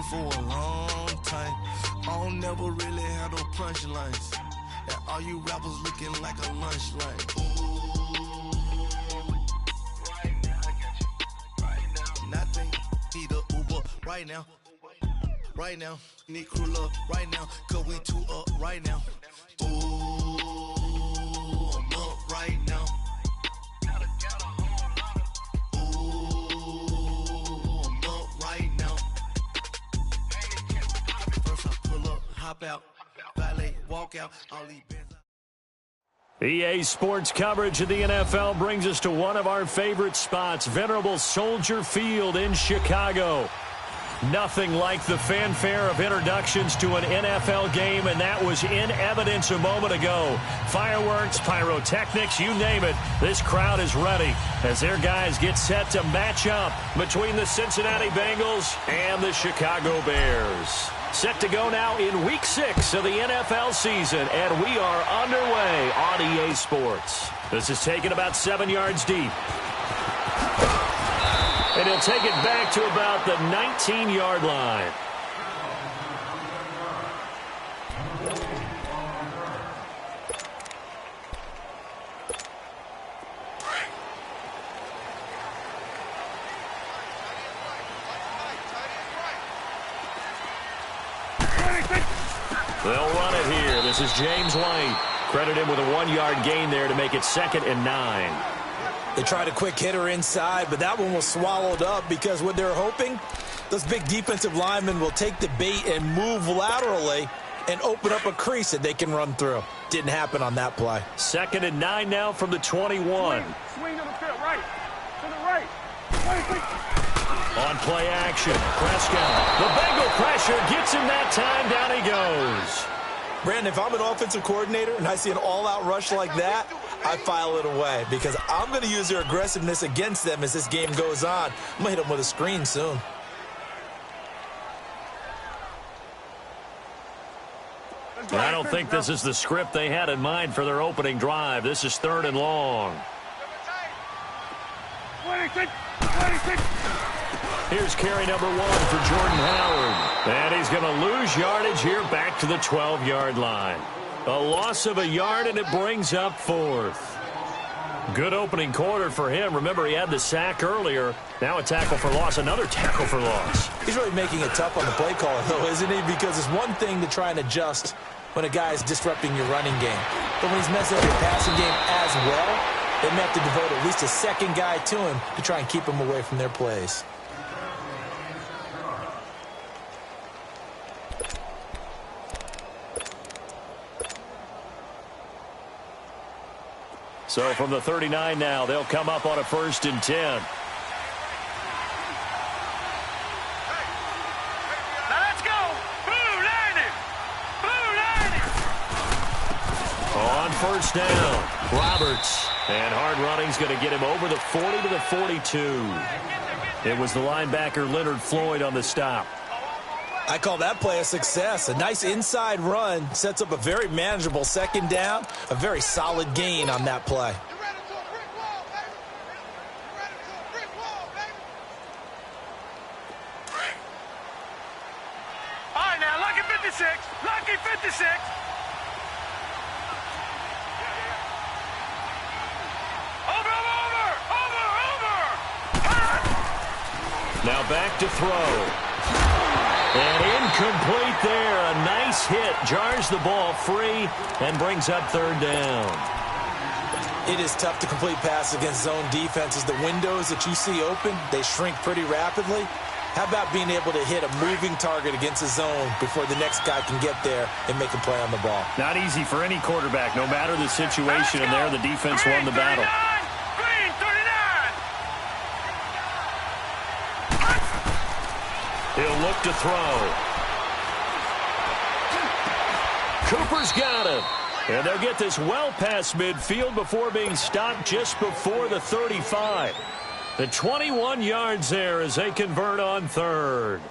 for a long time. I don't never really have no punchlines. And all you rappers looking like a lunch line. Right now, I got you. Right now. Nothing. Need a Uber right now. Right now. Need crew love right now. Cause we two up right now. Ooh, I'm up right now. Ooh, I'm up right now. First I pull up, hop out, valet, walk out, all these bands. EA Sports coverage of the NFL brings us to one of our favorite spots, venerable Soldier Field in Chicago. Nothing like the fanfare of introductions to an NFL game, and that was in evidence a moment ago. Fireworks, pyrotechnics, you name it. This crowd is ready as their guys get set to match up between the Cincinnati Bengals and the Chicago Bears. Set to go now in Week 6 of the NFL season, and we are underway on EA Sports. This is taken about 7 yards deep. And he'll take it back to about the 19-yard line. They'll run it here. This is James White. Credit him with a 1-yard gain there to make it 2nd and 9. They tried a quick hitter inside, but that one was swallowed up because what they're hoping, those big defensive linemen will take the bait and move laterally and open up a crease that they can run through. Didn't happen on that play. 2nd and 9 now from the 21. Swing to the field, right. To the right. On play action, Prescott. The Bengal pressure gets him that time. Down he goes. Brandon, if I'm an offensive coordinator and I see an all-out rush like that, I file it away because I'm going to use their aggressiveness against them as this game goes on. I'm going to hit them with a screen soon. I don't think this is the script they had in mind for their opening drive. This is 3rd and long. 26. Here's carry number 1 for Jordan Howard. And he's going to lose yardage here back to the 12-yard line. A loss of a yard, and it brings up 4th. Good opening quarter for him. Remember, he had the sack earlier. Now a tackle for loss, another tackle for loss. He's really making it tough on the play caller, though, isn't he? Because it's one thing to try and adjust when a guy is disrupting your running game. But when he's messing up your passing game as well, they may have to devote at least a second guy to him to try and keep him away from their plays. So from the 39 now, they'll come up on a 1st and 10. Now let's go. Blue lining. On 1st down, Roberts. And hard running's going to get him over the 40 to the 42. It was the linebacker Leonard Floyd on the stop. I call that play a success. A nice inside run sets up a very manageable 2nd down. A very solid gain on that play. All right, now, lucky 56. Lucky 56. Over. Now back to throw. And incomplete there. A nice hit. Jars the ball free and brings up 3rd down. It is tough to complete passes against zone defenses. The windows that you see open, they shrink pretty rapidly. How about being able to hit a moving target against a zone before the next guy can get there and make a play on the ball? Not easy for any quarterback, no matter the situation. And there, the defense won the battle. Green 39. He'll look to throw. Cooper's got him. And they'll get this well past midfield before being stopped just before the 35. The 21 yards there as they convert on 3rd.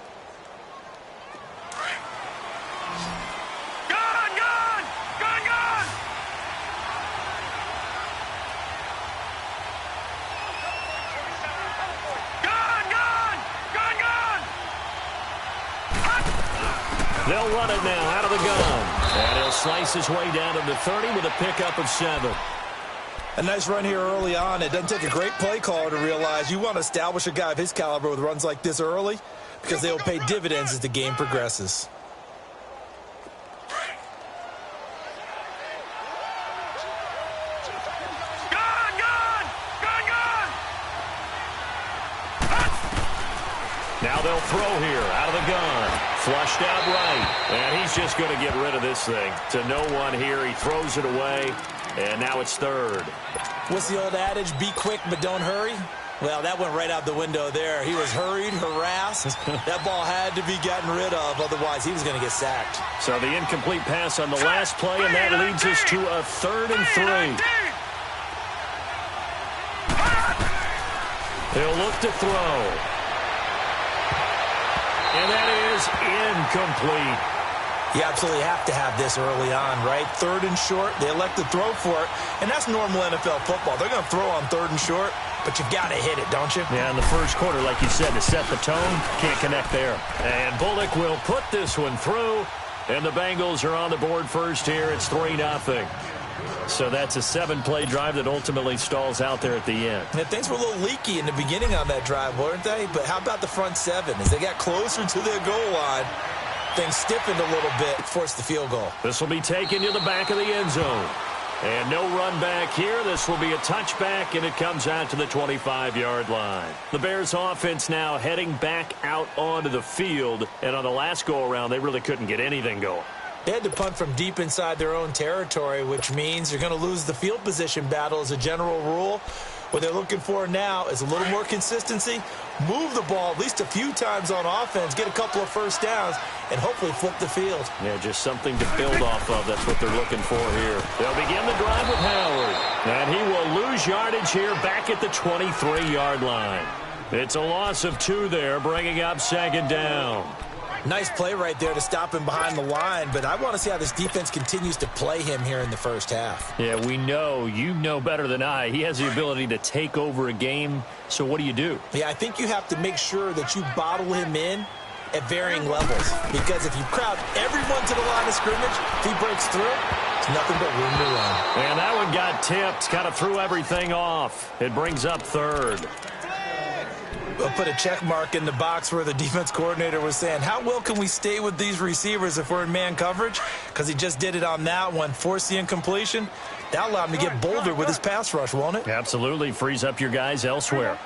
They'll run it now out of the gun. And he'll slice his way down to the 30 with a pickup of 7. A nice run here early on. It doesn't take a great play caller to realize you want to establish a guy of his caliber with runs like this early because they will pay dividends as the game progresses. Now they'll throw here out of the gun. Flushed out right. And he's just going to get rid of this thing. To no one here. He throws it away. And now it's 3rd. What's the old adage? Be quick, but don't hurry. Well, that went right out the window there. He was hurried, harassed. That ball had to be gotten rid of. Otherwise, he was going to get sacked. So the incomplete pass on the last play, and that leads us to a 3rd and 3. He'll look to throw. And that is incomplete. You absolutely have to have this early on, right? 3rd and short, they elect to throw for it, and that's normal NFL football. They're going to throw on 3rd and short, but you've got to hit it, don't you? Yeah, in the first quarter, like you said, to set the tone, can't connect there. And Bullock will put this one through, and the Bengals are on the board first here. It's 3-0. So that's a 7-play drive that ultimately stalls out there at the end. And things were a little leaky in the beginning on that drive, weren't they? But how about the front 7? As they got closer to their goal line, things stiffened a little bit, forced the field goal. This will be taken to the back of the end zone. And no run back here. This will be a touchback, and it comes out to the 25-yard line. The Bears offense now heading back out onto the field. And on the last go-around, they really couldn't get anything going. They had to punt from deep inside their own territory, which means you're going to lose the field position battle as a general rule. What they're looking for now is a little more consistency, move the ball at least a few times on offense, get a couple of first downs, and hopefully flip the field. Yeah, just something to build off of. That's what they're looking for here. They'll begin the drive with Howard. And he will lose yardage here back at the 23-yard line. It's a loss of 2 there, bringing up 2nd down. Nice play right there to stop him behind the line, but I want to see how this defense continues to play him here in the first half. Yeah, we know. You know better than I. He has the ability to take over a game, so what do you do? Yeah, I think you have to make sure that you bottle him in at varying levels, because if you crowd everyone to the line of scrimmage, if he breaks through, it's nothing but room to run. And that one got tipped, kind of threw everything off. It brings up 3rd. We'll put a check mark in the box where the defense coordinator was saying, how well can we stay with these receivers if we're in man coverage? Because he just did it on that one, forced the incompletion. That allowed him to get bolder with his pass rush, won't it? Absolutely. Frees up your guys elsewhere.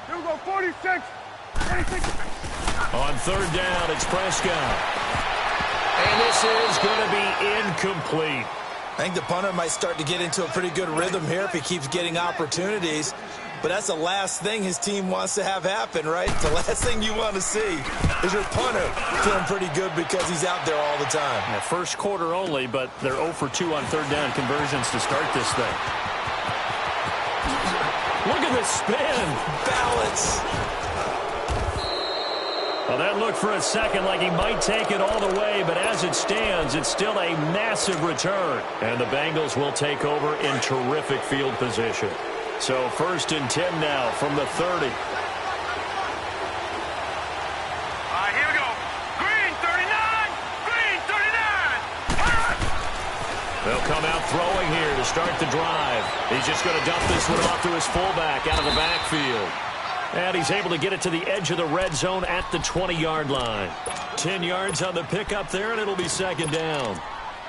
Here we go, 46. On 3rd down, it's Prescott. And this is going to be incomplete. I think the punter might start to get into a pretty good rhythm here if he keeps getting opportunities. But that's the last thing his team wants to have happen, right? The last thing you want to see is your punter feeling pretty good because he's out there all the time. Yeah, first quarter only, but they're 0 for 2 on 3rd down conversions to start this thing. Look at the spin. Balance. Well, that looked for a second like he might take it all the way, but as it stands, it's still a massive return. And the Bengals will take over in terrific field position. So 1st and 10 now from the 30. All right, here we go. Green 39. Green 39. They'll come out throwing here to start the drive. He's just going to dump this one off to his fullback out of the backfield. And he's able to get it to the edge of the red zone at the 20-yard line. 10 yards on the pickup there, and it'll be 2nd down.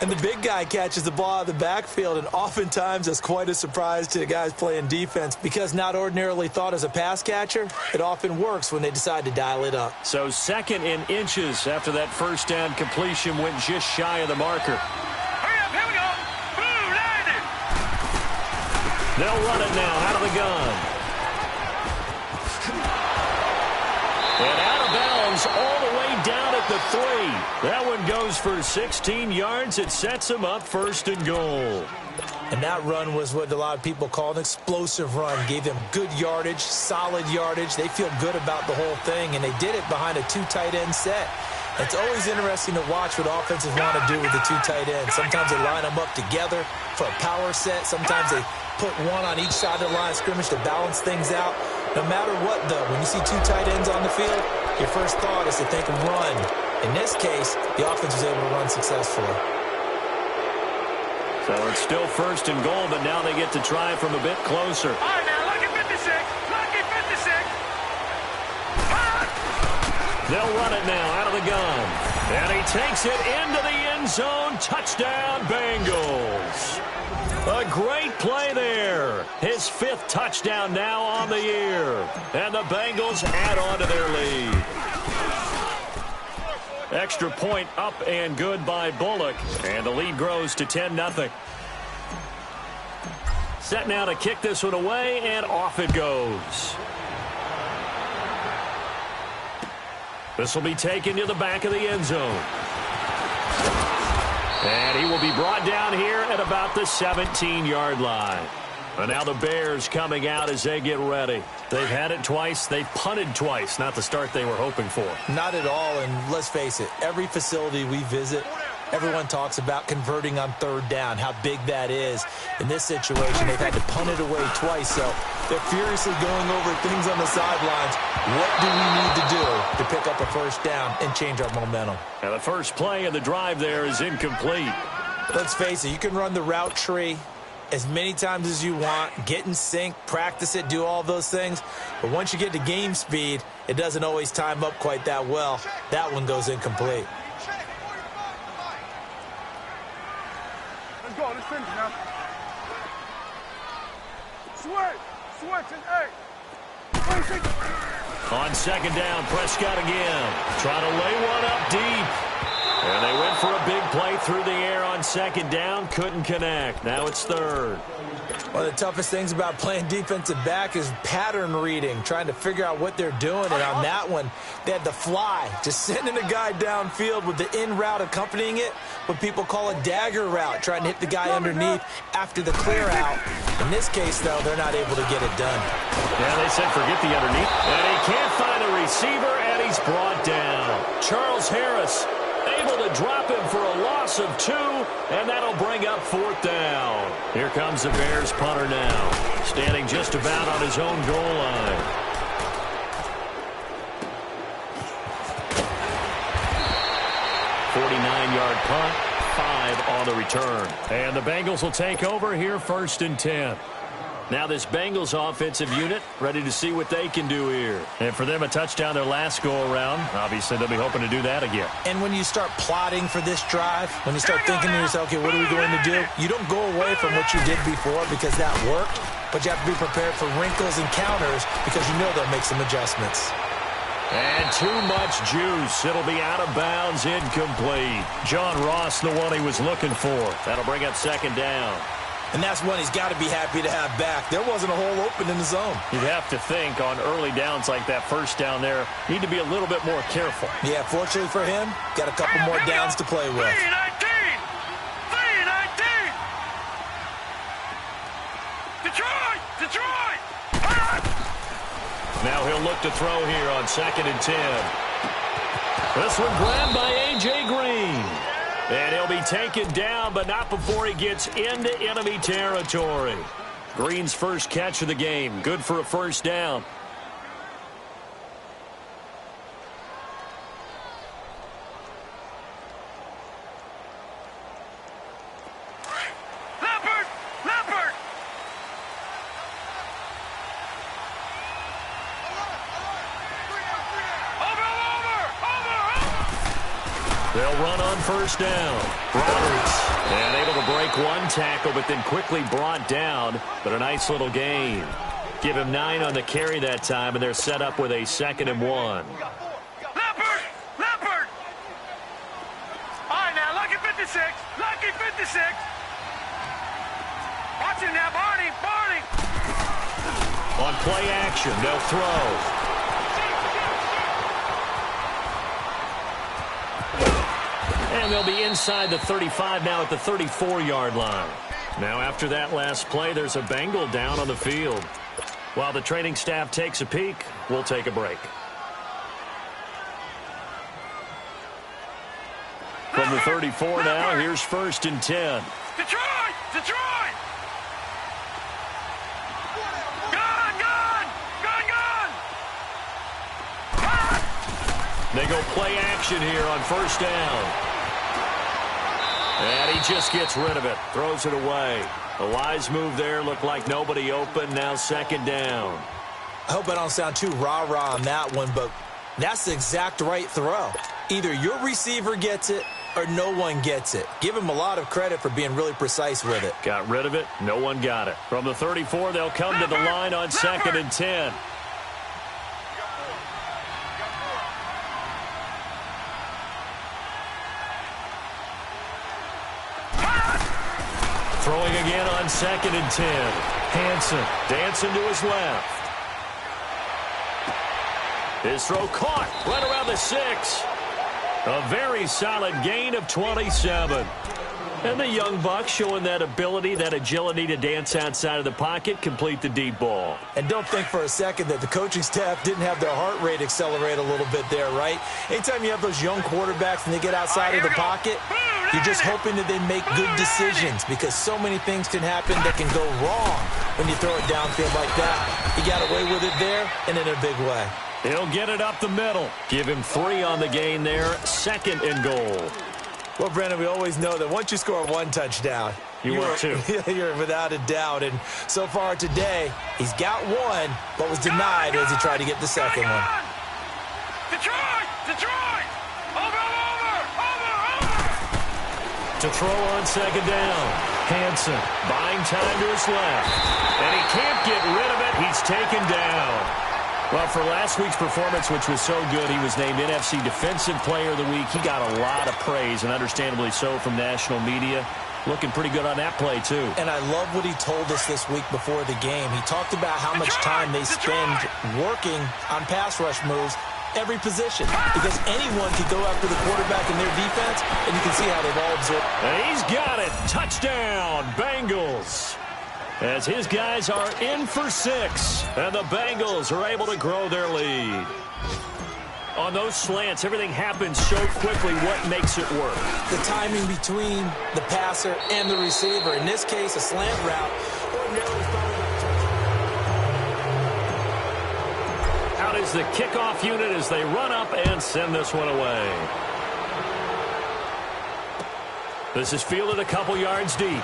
And the big guy catches the ball out of the backfield, and oftentimes that's quite a surprise to the guys playing defense because not ordinarily thought as a pass catcher, it often works when they decide to dial it up. So 2nd and inches after that first down completion went just shy of the marker. Hurry up, here we go. Boom, landed. They'll run it now out of the gun. And out of bounds all the way down at the 3. That one goes for 16 yards. It sets him up 1st and goal. And that run was what a lot of people call an explosive run. Gave them good yardage, solid yardage. They feel good about the whole thing, and they did it behind a 2 tight end set. It's always interesting to watch what offenses want to do with the two tight ends. Sometimes they line them up together for a power set. Sometimes they put one on each side of the line of scrimmage to balance things out. No matter what, though, when you see two tight ends on the field, your first thought is to think run. In this case, the offense was able to run successfully. So it's still 1st and goal, but now they get to try from a bit closer. All right, now, lucky 56. Lucky 56. They'll run it now out of the gun. And he takes it into the end zone. Touchdown, Bengals. A great play there. His 5th touchdown now on the year. And the Bengals add on to their lead. Extra point up and good by Bullock. And the lead grows to 10-0. Set now to kick this one away, and off it goes. This will be taken to the back of the end zone. And he will be brought down here at about the 17-yard line. And now the Bears coming out as they get ready. They've had it twice. They've punted twice. Not the start they were hoping for. Not at all, and let's face it, every facility we visit, everyone talks about converting on 3rd down, how big that is. In this situation, they've had to punt it away twice, so they're furiously going over things on the sidelines. What do we need to do to pick up a 1st down and change our momentum? And the first play of the drive there is incomplete. Let's face it, you can run the route tree as many times as you want, get in sync, practice it, do all those things. But once you get to game speed, it doesn't always time up quite that well. That one goes incomplete. Let's go. Let's finish now. Switch, and 8. On 2nd down, Prescott again. Trying to lay one up deep. And they went for a big play through the air on 2nd down. Couldn't connect. Now it's 3rd. One of the toughest things about playing defensive back is pattern reading, trying to figure out what they're doing. And on that one, they had the fly, just sending a guy downfield with the in route accompanying it, what people call a dagger route, trying to hit the guy underneath after the clear out. In this case, though, they're not able to get it done. Yeah, they said forget the underneath. And he can't find a receiver, and he's brought down. Charles Harris able to drop him for a loss of 2, and that'll bring up 4th down. Here comes the Bears punter now, standing just about on his own goal line. .49-yard punt, 5 on the return. And the Bengals will take over here 1st and 10. Now this Bengals offensive unit ready to see what they can do here. And for them, a touchdown their last go-around. Obviously, they'll be hoping to do that again. And when you start plotting for this drive, when you start thinking to yourself, okay, what are we going to do? You don't go away from what you did before because that worked, but you have to be prepared for wrinkles and counters because you know they'll make some adjustments. And too much juice. It'll be out of bounds, incomplete. John Ross, the one he was looking for. That'll bring up 2nd down. And that's one he's got to be happy to have back. There wasn't a hole open in the zone. You'd have to think on early downs like that 1st down there, need to be a little bit more careful. Yeah, fortunately for him, got a couple more downs to play with. 3-19! Detroit! Now he'll look to throw here on 2nd and 10. This one grabbed by A.J. Green. And he'll be taken down, but not before he gets into enemy territory. Green's first catch of the game. Good for a 1st down. Leopard! They'll run on 1st down. Roberts, and able to break one tackle, but then quickly brought down. But a nice little gain. Give him 9 on the carry that time, and they're set up with a 2nd and 1. Leopard! All right, now, lucky 56. Watch him now, Barney. On play action, they'll throw. And they'll be inside the 35 now at the 34-yard line. Now after that last play, there's a Bengal down on the field. While the training staff takes a peek, we'll take a break. From the 34 now, here's 1st and 10. Detroit! Detroit! Gun! Gun! Gun! Gun! They go play action here on 1st down. And he just gets rid of it. Throws it away. A wise move there. Looked like nobody open. Now 2nd down. I hope I don't sound too rah-rah on that one, but that's the exact right throw. Either your receiver gets it or no one gets it. Give him a lot of credit for being really precise with it. Got rid of it. No one got it. From the 34, they'll come to the line on 2nd and 10. Throwing again on 2nd and 10. Hansen dancing to his left. His throw caught right around the 6. A very solid gain of 27. And the young buck showing that ability, that agility to dance outside of the pocket, complete the deep ball. And don't think for a second that the coaching staff didn't have their heart rate accelerate a little bit there, right? Anytime you have those young quarterbacks and they get outside of the pocket, you're just hoping that they make good decisions because so many things can happen that can go wrong when you throw it downfield like that. He got away with it there and in a big way. He'll get it up the middle. Give him 3 on the gain there. 2nd and goal. Well, Brandon, we always know that once you score 1 touchdown, you're without a doubt. And so far today, he's got 1, but was denied as he tried to get the 2nd one. Detroit! Detroit! Over! To throw on 2nd down. Hansen buying time to his left. And he can't get rid of it. He's taken down. Well, for last week's performance, which was so good, he was named NFC Defensive Player of the Week. He got a lot of praise, and understandably so, from national media. Looking pretty good on that play, too. And I love what he told us this week before the game. He talked about how much time they spend working on pass rush moves, every position, because anyone could go after the quarterback in their defense, and you can see how they've all absorbed. And he's got it. Touchdown, Bengals. As his guys are in for 6, and the Bengals are able to grow their lead. On those slants, everything happens so quickly. What makes it work? The timing between the passer and the receiver. In this case, a slant route. Out is the kickoff unit as they run up and send this one away. This is fielded a couple yards deep.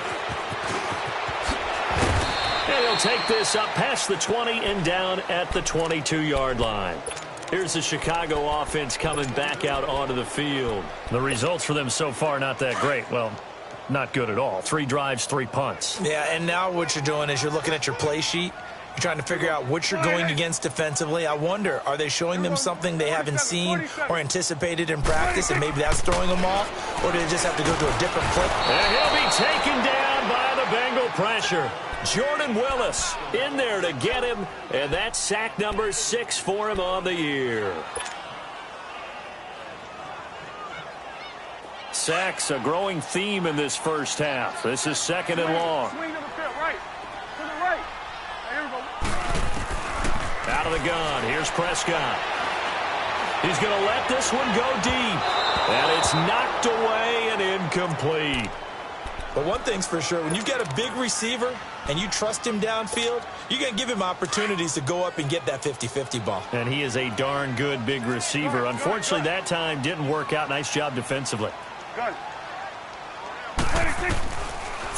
And he'll take this up past the 20 and down at the 22-yard line. Here's the Chicago offense coming back out onto the field. The results for them so far not that great. Well, not good at all. 3 drives, 3 punts. Yeah, and now what you're doing is you're looking at your play sheet. You're trying to figure out what you're going against defensively. I wonder, are they showing them something they haven't seen or anticipated in practice, and maybe that's throwing them off? Or do they just have to go to a different play? And he'll be taken down by the Bengal pressure. Jordan Willis in there to get him, and that's sack number 6 for him on the year. Sacks, a growing theme in this first half. This is 2nd and long. Out of the gun, here's Prescott. He's going to let this one go deep, and it's knocked away and incomplete. But one thing's for sure, when you've got a big receiver and you trust him downfield, you're going to give him opportunities to go up and get that 50-50 ball. And he is a darn good big receiver. Unfortunately, that time didn't work out. Nice job defensively.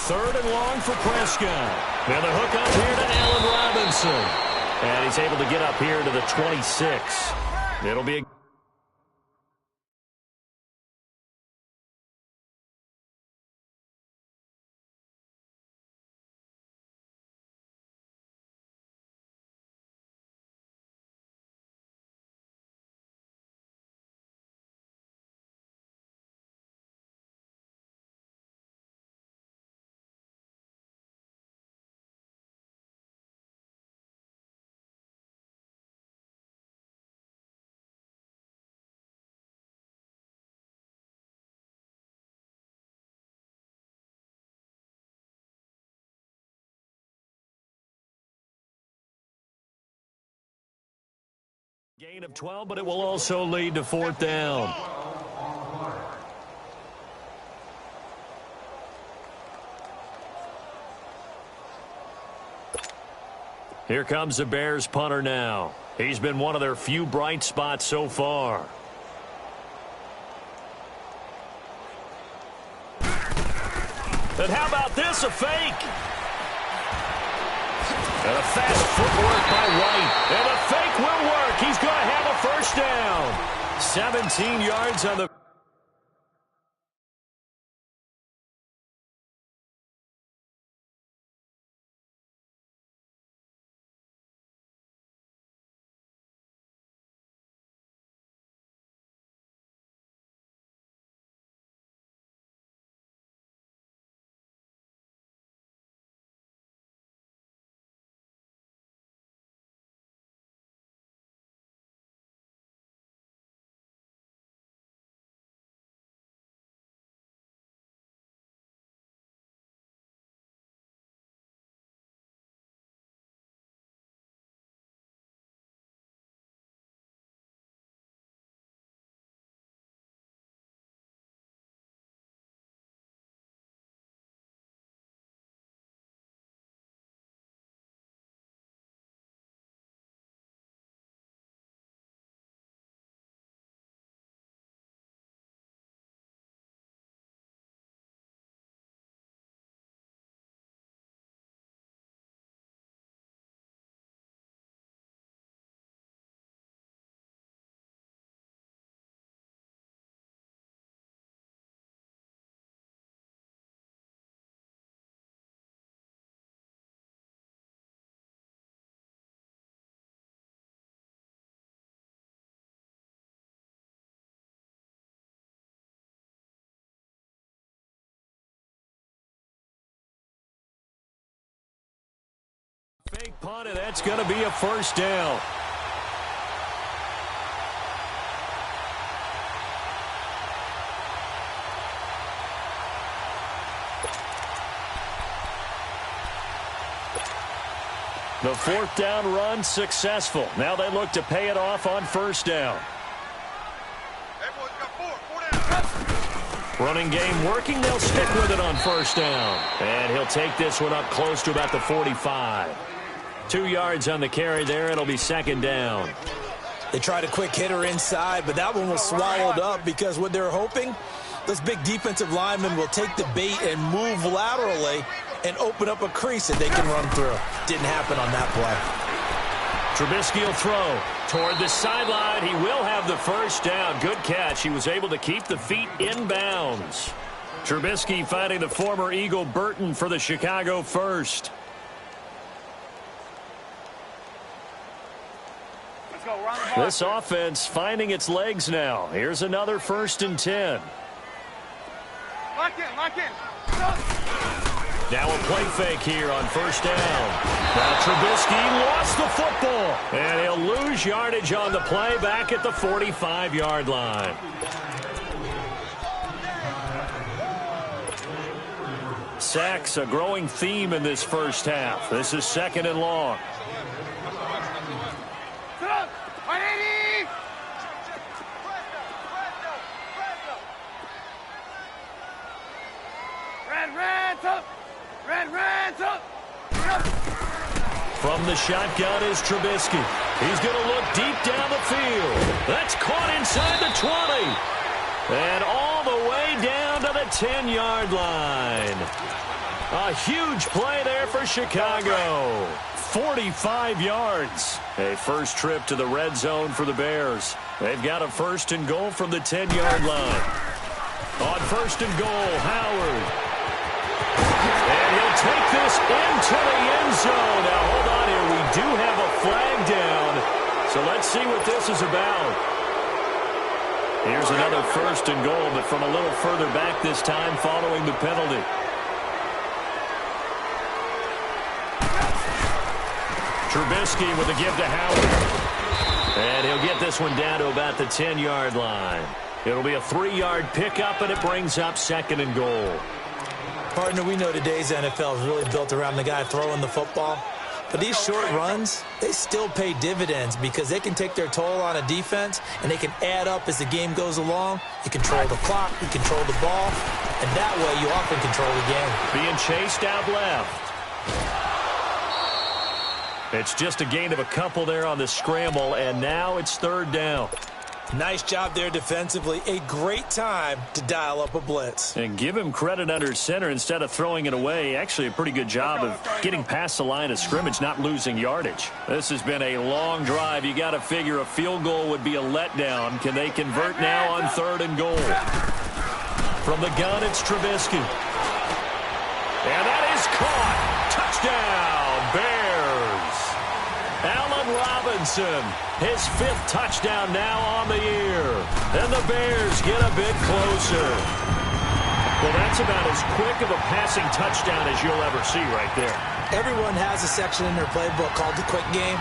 3rd and long for Prescott. Now the hook up here to Allen Robinson. And he's able to get up here to the 26. It'll be a gain of 12, but it will also lead to 4th down. Here comes the Bears punter now. He's been one of their few bright spots so far. And how about this, a fake? And a fast footwork by White. And the fake will work. He's going to have a first down. 17 yards on the... Fake punt, and that's going to be a first down. The fourth down run successful. Now they look to pay it off on first down. Running game working. They'll stick with it on first down. And he'll take this one up close to about the 45. 2 yards on the carry there. It'll be second down. They tried a quick hitter inside, but that one was swallowed up because what they're hoping, those big defensive linemen will take the bait and move laterally and open up a crease that they can run through. Didn't happen on that play. Trubisky will throw toward the sideline. He will have the first down. Good catch. He was able to keep the feet in bounds. Trubisky finding the former Eagle Burton for the Chicago first. This offense finding its legs now. Here's another 1st and 10. Lock in. Now a play fake here on first down. Now Trubisky lost the football. And he'll lose yardage on the play back at the 45-yard line. Sacks a growing theme in this first half. This is 2nd and long. From the shotgun is Trubisky. He's going to look deep down the field. That's caught inside the 20. And all the way down to the 10-yard line. A huge play there for Chicago. 45 yards. A first trip to the red zone for the Bears. They've got a 1st and goal from the 10-yard line. On 1st and goal, Howard. And he'll take this into the end zone. Now, hold on here. We do have a flag down. So let's see what this is about. Here's another 1st and goal, but from a little further back this time following the penalty. Trubisky with a give to Howard. And he'll get this one down to about the 10-yard line. It'll be a 3-yard pickup, and it brings up 2nd and goal. Partner, we know today's NFL is really built around the guy throwing the football. But these short runs, they still pay dividends because they can take their toll on a defense, and they can add up as the game goes along. You control the clock, you control the ball, and that way you often control the game. Being chased out left. It's just a gain of a couple there on the scramble, and now it's third down. Nice job there defensively. A great time to dial up a blitz. And give him credit under center instead of throwing it away. Actually, a pretty good job of getting past the line of scrimmage, not losing yardage. This has been a long drive. You got to figure a field goal would be a letdown. Can they convert now on 3rd and goal? From the gun, it's Trubisky. And that is caught. Touchdown, Bears. Allen Robinson, his 5th touchdown now on the year. And the Bears get a bit closer. Well, that's about as quick of a passing touchdown as you'll ever see right there. Everyone has a section in their playbook called the quick game.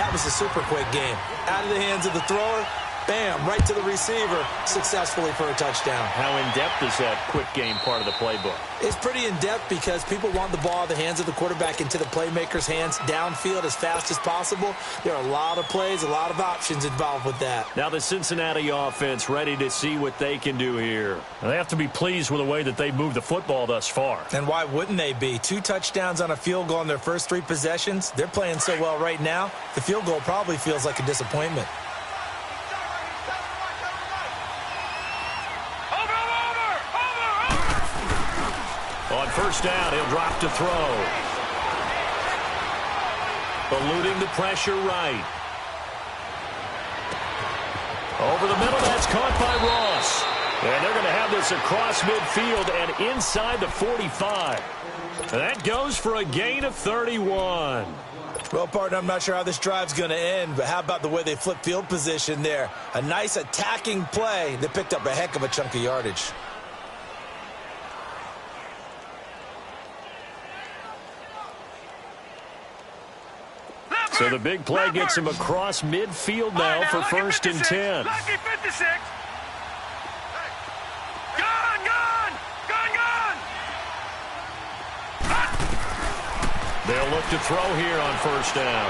That was a super quick game. Out of the hands of the thrower, bam, right to the receiver, successfully for a touchdown. How in-depth is that quick game part of the playbook? It's pretty in-depth because people want the ball out of the hands of the quarterback into the playmaker's hands downfield as fast as possible. There are a lot of plays, a lot of options involved with that. Now the Cincinnati offense ready to see what they can do here. They have to be pleased with the way that they've moved the football thus far. And why wouldn't they be? 2 touchdowns on a field goal in their first 3 possessions. They're playing so well right now, the field goal probably feels like a disappointment. On first down, he'll drop to throw. Eluding the pressure right. Over the middle, that's caught by Ross. And they're going to have this across midfield and inside the 45. And that goes for a gain of 31. Well, partner, I'm not sure how this drive's going to end, but how about the way they flip field position there? A nice attacking play that picked up a heck of a chunk of yardage. So the big play gets him across midfield now for 1st and 10. Lucky 56. Gone, gone, gone, gone. They'll look to throw here on first down.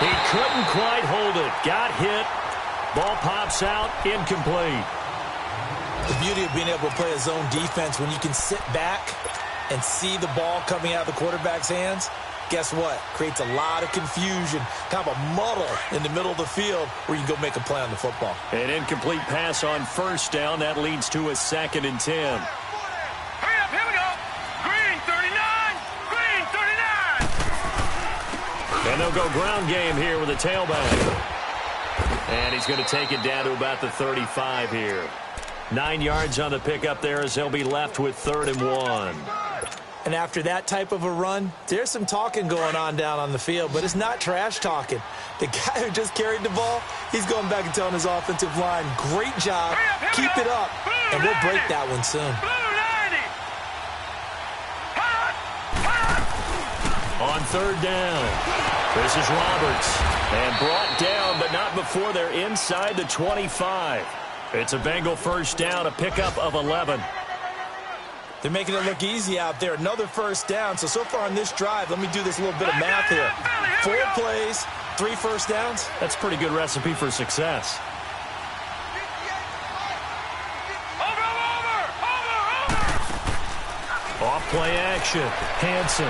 He couldn't quite hold it. Got hit. Ball pops out. Incomplete. The beauty of being able to play a zone defense when you can sit back and see the ball coming out of the quarterback's hands. Guess what? Creates a lot of confusion, kind of a muddle in the middle of the field where you can go make a play on the football. An incomplete pass on first down. That leads to a 2nd and 10. Hurry up, here we go. Green 39, green 39. And they'll go ground game here with a tailback. And he's going to take it down to about the 35 here. 9 yards on the pickup there as they'll be left with 3rd and 1. And after that type of a run, there's some talking going on down on the field, but it's not trash talking. The guy who just carried the ball, he's going back and telling his offensive line, great job, keep it up, and we'll break that one soon. On 3rd down, this is Roberts. And brought down, but not before they're inside the 25. It's a Bengal first down, a pickup of 11. They're making it look easy out there. Another first down. So far on this drive, let me do this little bit of math here. 4 plays, 3 first downs. That's a pretty good recipe for success. Off play action. Hansen.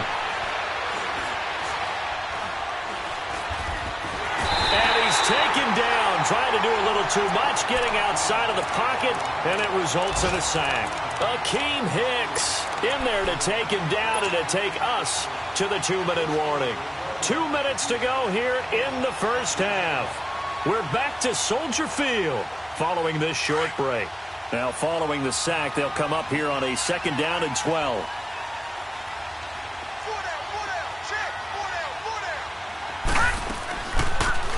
And he's taken down, trying to do a little too much, getting outside of the pocket, and it results in a sack. Akeem Hicks in there to take him down and to take us to the 2-minute warning. 2 minutes to go here in the first half. We're back to Soldier Field following this short break. Now, following the sack, they'll come up here on a 2nd down and 12.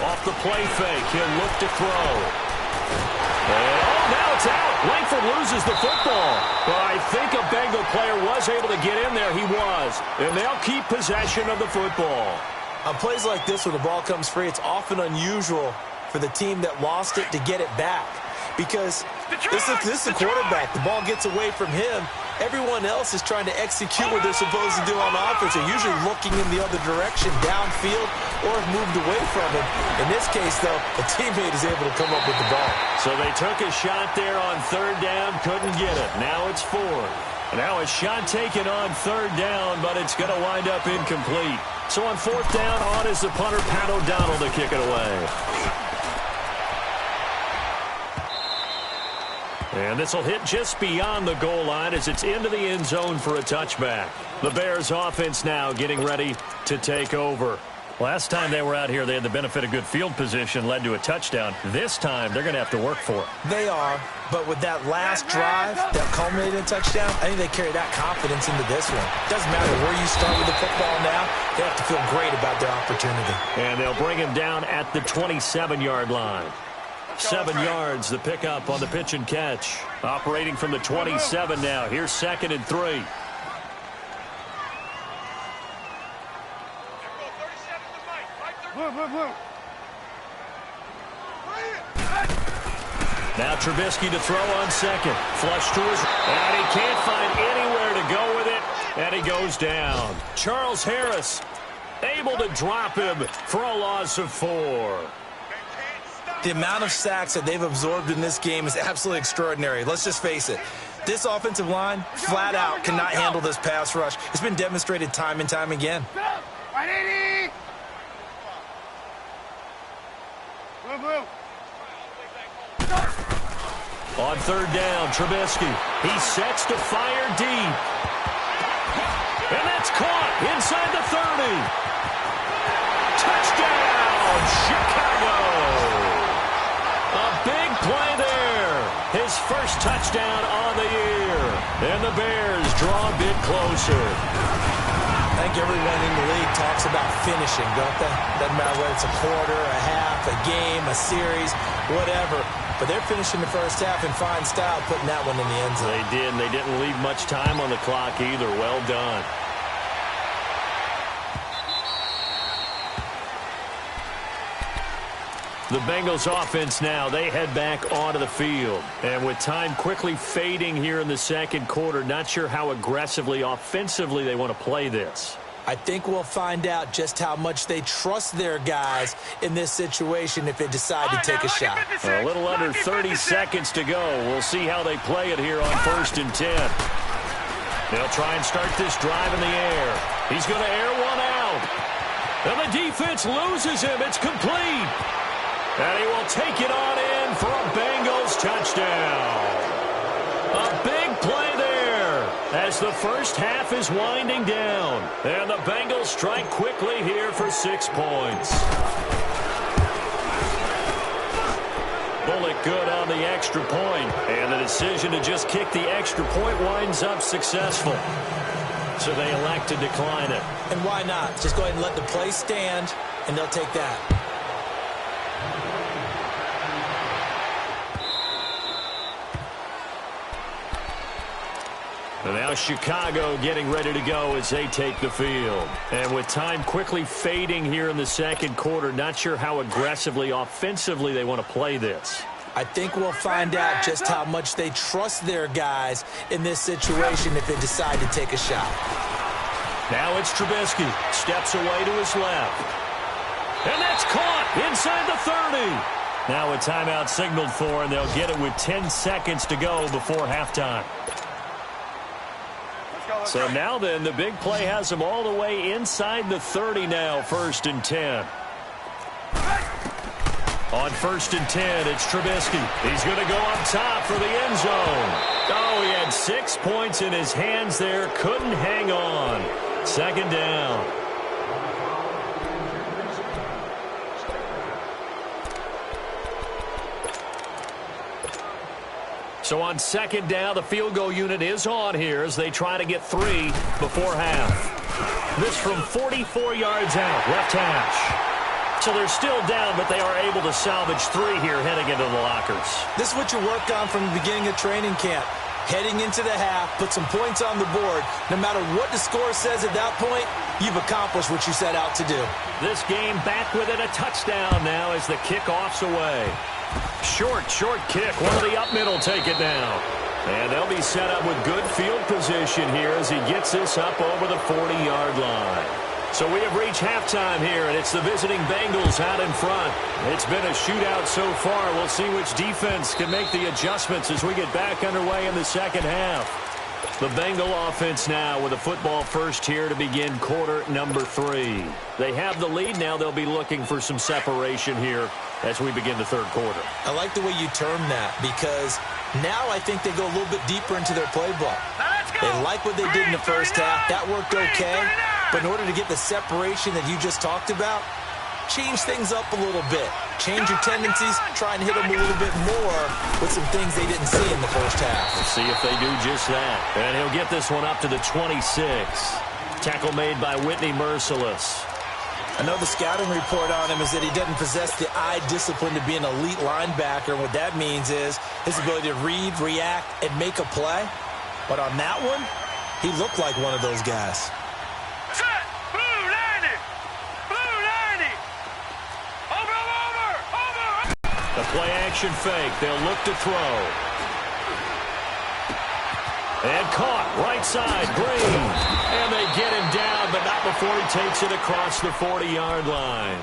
Off the play fake, he'll look to throw. And now it's out. Langford loses the football. But I think a Bengal player was able to get in there. He was. And they'll keep possession of the football. On plays like this where the ball comes free, it's often unusual for the team that lost it to get it back. Because this is the quarterback. The ball gets away from him. Everyone else is trying to execute what they're supposed to do on offense. They're usually looking in the other direction, downfield, or have moved away from him. In this case, though, a teammate is able to come up with the ball. So they took a shot there on 3rd down, couldn't get it. Now it's 4th. Now a shot taken on third down, but it's going to wind up incomplete. So on fourth down, on is the punter, Pat O'Donnell, to kick it away. And this will hit just beyond the goal line as it's into the end zone for a touchback. The Bears offense now getting ready to take over. Last time they were out here, they had the benefit of good field position, led to a touchdown. This time, they're going to have to work for it. They are, but with that last drive that culminated in a touchdown, I think they carry that confidence into this one. Doesn't matter where you start with the football now, they have to feel great about their opportunity. And they'll bring him down at the 27-yard line. 7 yards, the pickup on the pitch and catch. Operating from the 27 now. Here's 2nd and 3. Now Trubisky to throw on second. Flush to his... And he can't find anywhere to go with it. And he goes down. Charles Harris able to drop him for a loss of 4. The amount of sacks that they've absorbed in this game is absolutely extraordinary. Let's just face it. This offensive line, flat out, cannot handle this pass rush. It's been demonstrated time and time again. On third down, Trubisky. He sets to fire deep. And that's caught inside the 30. Touchdown, Chicago. A big play there. His first touchdown on the year. And the Bears draw a bit closer. I think everyone in the league talks about finishing, don't they? Doesn't matter whether it's a quarter, a half, a game, a series, whatever. But they're finishing the first half in fine style, putting that one in the end zone. They did, and they didn't leave much time on the clock either. Well done. The Bengals offense now, they head back onto the field. And with time quickly fading here in the second quarter, not sure how aggressively, offensively they want to play this. I think we'll find out just how much they trust their guys in this situation if they decide to take a shot. A little under 30 seconds to go. We'll see how they play it here on 1st and 10. They'll try and start this drive in the air. He's going to air one out. And the defense loses him. It's complete. And he will take it on in for a Bengals touchdown. A big play there as the first half is winding down. And the Bengals strike quickly here for 6 points. Bullock good on the extra point. And the decision to just kick the extra point winds up successful. So they elect to decline it. And why not? Just go ahead and let the play stand, and they'll take that. And now Chicago getting ready to go as they take the field. And with time quickly fading here in the second quarter, not sure how aggressively, offensively they want to play this. I think we'll find out just how much they trust their guys in this situation if they decide to take a shot. Now it's Trubisky. Steps away to his left. And that's caught inside the 30. Now a timeout signaled for, and they'll get it with 10 seconds to go before halftime. So now then, the big play has them all the way inside the 30 now, 1st and 10. On 1st and 10, it's Trubisky. He's going to go up top for the end zone. Oh, he had 6 points in his hands there. Couldn't hang on. 2nd down. So on 2nd down, the field goal unit is on here as they try to get 3 before half. This from 44 yards out, left hash. So they're still down, but they are able to salvage 3 here heading into the lockers. This is what you worked on from the beginning of training camp. Heading into the half, put some points on the board. No matter what the score says at that point, you've accomplished what you set out to do. This game back within a touchdown now as the kickoff's away. Short kick. One of the up middle take it down. And they'll be set up with good field position here as he gets this up over the 40-yard line. So we have reached halftime here, and it's the visiting Bengals out in front. It's been a shootout so far. We'll see which defense can make the adjustments as we get back underway in the second half. The Bengal offense now with a football first here to begin quarter number 3. They have the lead now. They'll be looking for some separation here as we begin the third quarter. I like the way you term that because now I think they go a little bit deeper into their playbook. They like what they did in the first half. That worked okay. But in order to get the separation that you just talked about, change things up a little bit. Change your tendencies. Try and hit them a little bit more with some things they didn't see in the first half. Let's see if they do just that. And he'll get this one up to the 26. Tackle made by Whitney Merciless. I know the scouting report on him is that he doesn't possess the eye discipline to be an elite linebacker. What that means is his ability to read, react, and make a play. But on that one, he looked like one of those guys. Set! Blue 90! Blue 90! Over! The play-action fake. They'll look to throw. And caught. Right side. Green. And they get him down, but not before he takes it across the 40-yard line.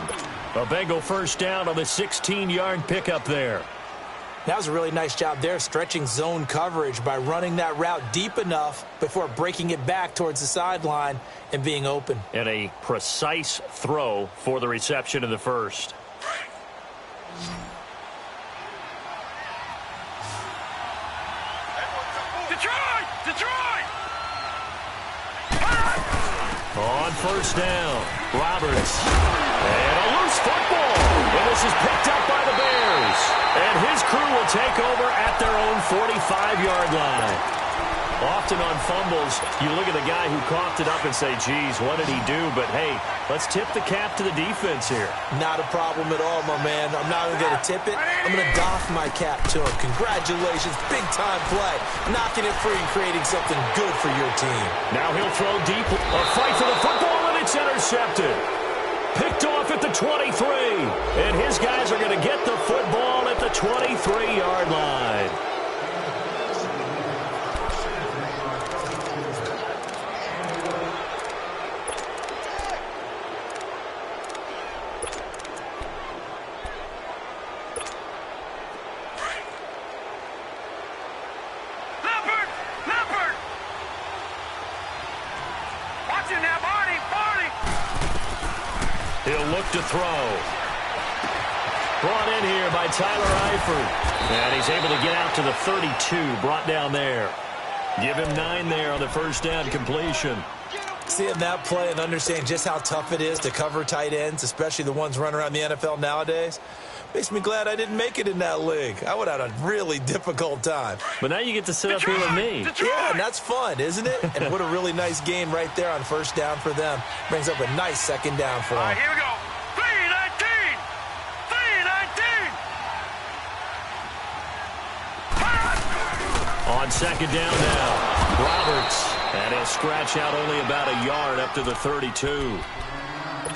A Bengal first down on the 16-yard pickup there. That was a really nice job there, stretching zone coverage by running that route deep enough before breaking it back towards the sideline and being open. And a precise throw for the reception in the first. Detroit! On first down, Roberts. And a loose football. And this is picked up by the Bears. And his crew will take over at their own 45-yard line. Often on fumbles, you look at the guy who coughed it up and say, geez, what did he do? But, hey, let's tip the cap to the defense here. Not a problem at all, my man. I'm not even going to tip it. I'm going to doff my cap to him. Congratulations. Big-time play. Knocking it free and creating something good for your team. Now he'll throw deep. A fight for the football, and it's intercepted. Picked off at the 23. And his guys are going to get the football at the 23-yard line. He'll look to throw. Brought in here by Tyler Eifert. And he's able to get out to the 32. Brought down there. Give him 9 there on the first down completion. Seeing that play and understanding just how tough it is to cover tight ends, especially the ones running around the NFL nowadays, makes me glad I didn't make it in that league. I would have had a really difficult time. But now you get to sit up here with me. Yeah, and that's fun, isn't it? And what a really nice game right there on first down for them. Brings up a nice second down for them. All right, here we go. 3-19. 3-19. On second down now, Roberts. And he'll scratch out only about a yard up to the 32.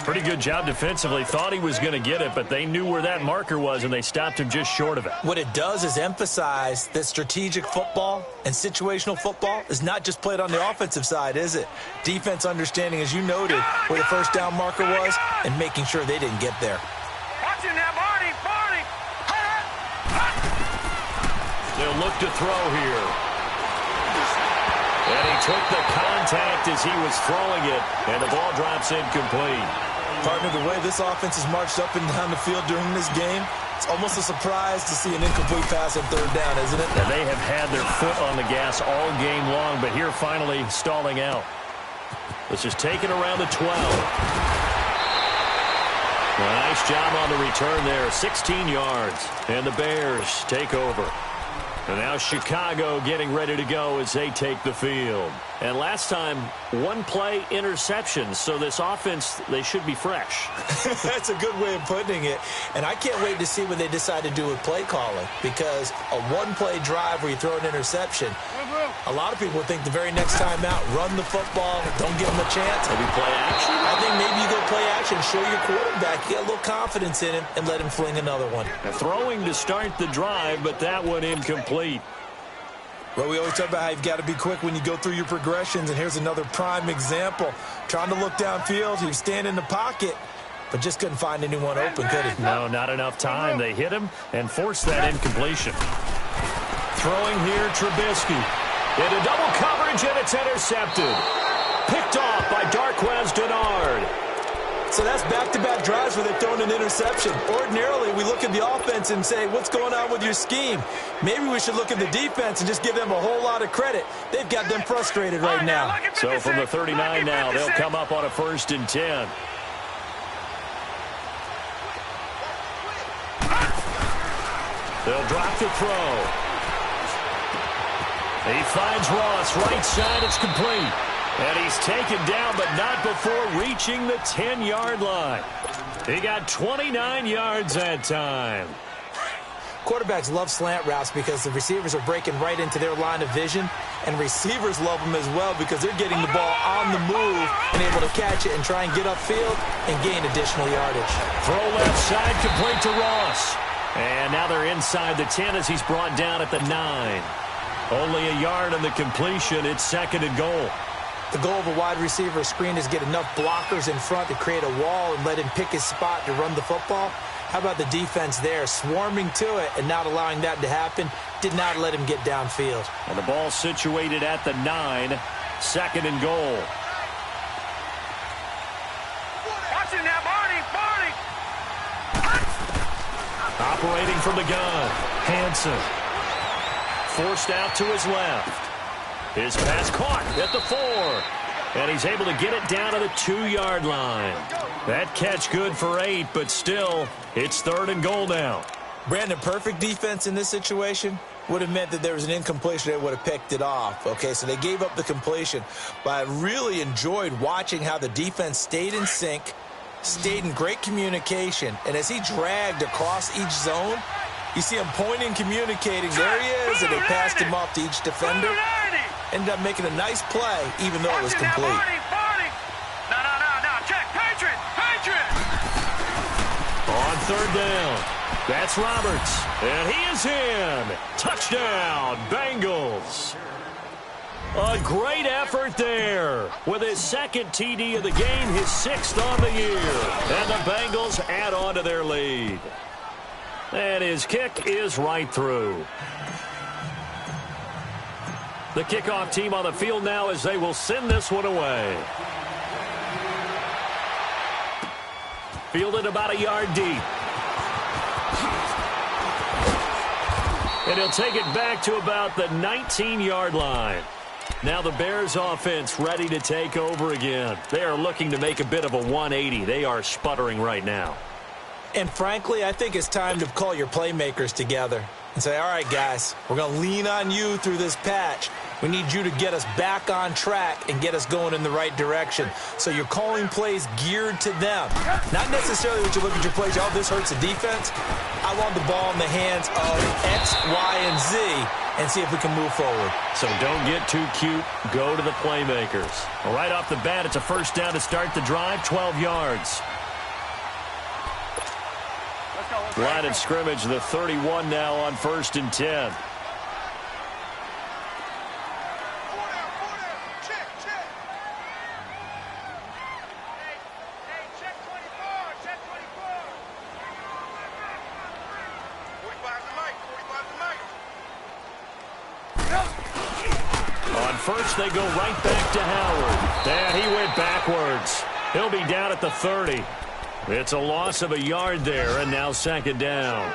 Pretty good job defensively. Thought he was going to get it, but they knew where that marker was, and they stopped him just short of it. What it does is emphasize that strategic football and situational football is not just played on the offensive side, is it? Defense understanding, as you noted, where the first down marker was and making sure they didn't get there. Watch him now, Barney. They'll look to throw here. And he took the contact as he was throwing it, and the ball drops incomplete. Partner, the way this offense has marched up and down the field during this game, it's almost a surprise to see an incomplete pass on third down, isn't it? And they have had their foot on the gas all game long, but here finally stalling out. This is taken around the 12. Nice job on the return there, 16 yards. And the Bears take over. And now Chicago getting ready to go as they take the field. And last time, one play interception. So this offense, they should be fresh. That's a good way of putting it. And I can't wait to see what they decide to do with play calling. Because a one-play drive where you throw an interception, a lot of people think the very next time out, run the football, don't give them a chance. Maybe play action? I think maybe you go play action, show your quarterback, get a little confidence in him, and let him fling another one. Now, throwing to start the drive, but that one incomplete. Well, we always talk about how you've got to be quick when you go through your progressions, and here's another prime example. Trying to look downfield, he was standing in the pocket, but just couldn't find anyone open, could he? No, not enough time. They hit him and forced that incompletion. Throwing here, Trubisky. Into double coverage, and it's intercepted. Picked off by Darquez Dennard. So that's back-to-back drives where they've thrown an interception. Ordinarily, we look at the offense and say, what's going on with your scheme? Maybe we should look at the defense and just give them a whole lot of credit. They've got them frustrated right now. So from the 39 now, they'll come up on a 1st and 10. They'll drop the throw. He finds Ross, right side, it's complete. And he's taken down, but not before reaching the 10-yard line. He got 29 yards that time. Quarterbacks love slant routes because the receivers are breaking right into their line of vision, and receivers love them as well because they're getting the ball on the move and able to catch it and try and get upfield and gain additional yardage. Throw left side, complete to Ross. And now they're inside the 10 as he's brought down at the 9. Only a yard on the completion. It's 2nd and goal. The goal of a wide receiver screen is get enough blockers in front to create a wall and let him pick his spot to run the football. How about the defense there, swarming to it and not allowing that to happen? Did not let him get downfield. And the ball situated at the 9, 2nd and goal. Watch it now, Barney! Operating from the gun, Hansen. Forced out to his left. His pass caught at the 4. And he's able to get it down to the 2-yard line. That catch good for 8, but still, it's 3rd and goal now. Brandon, perfect defense in this situation would have meant that there was an incompletion. They would have picked it off. Okay, so they gave up the completion. But I really enjoyed watching how the defense stayed in sync, stayed in great communication. And as he dragged across each zone, you see him pointing, communicating. There he is, and they passed him off to each defender. Ended up making a nice play, even though it was complete. No. Check. Patriot. On 3rd down, that's Roberts. And he is in. Touchdown, Bengals. A great effort there. With his 2nd TD of the game, his 6th on the year. And the Bengals add on to their lead. And his kick is right through. The kickoff team on the field now as they will send this one away. Fielded about a yard deep. And he'll take it back to about the 19-yard line. Now the Bears offense ready to take over again. They are looking to make a bit of a 180. They are sputtering right now. And frankly, I think it's time to call your playmakers together and say, all right, guys, we're going to lean on you through this patch. We need you to get us back on track and get us going in the right direction. So you're calling plays geared to them. Not necessarily what you look at your plays, oh, this hurts the defense. I want the ball in the hands of X, Y, and Z and see if we can move forward. So don't get too cute. Go to the playmakers. Well, right off the bat, it's a 1st down to start the drive, 12 yards. Line of scrimmage, the 31 now on 1st and 10. On 1st, they go right back to Howard. And he went backwards. He'll be down at the 30. It's a loss of a yard there, and now 2nd down.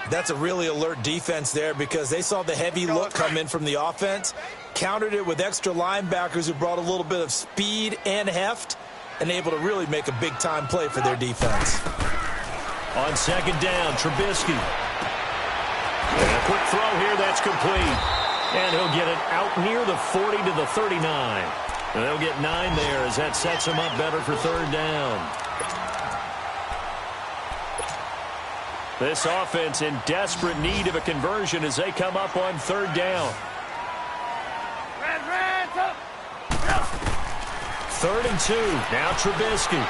That's a really alert defense there because they saw the heavy look come in from the offense, countered it with extra linebackers who brought a little bit of speed and heft, and able to really make a big-time play for their defense. On 2nd down, Trubisky. And a quick throw here, that's complete. And he'll get it out near the 40 to the 39. And they'll get 9 there as that sets him up better for 3rd down. This offense in desperate need of a conversion as they come up on 3rd down. 3rd and 2. Now Trubisky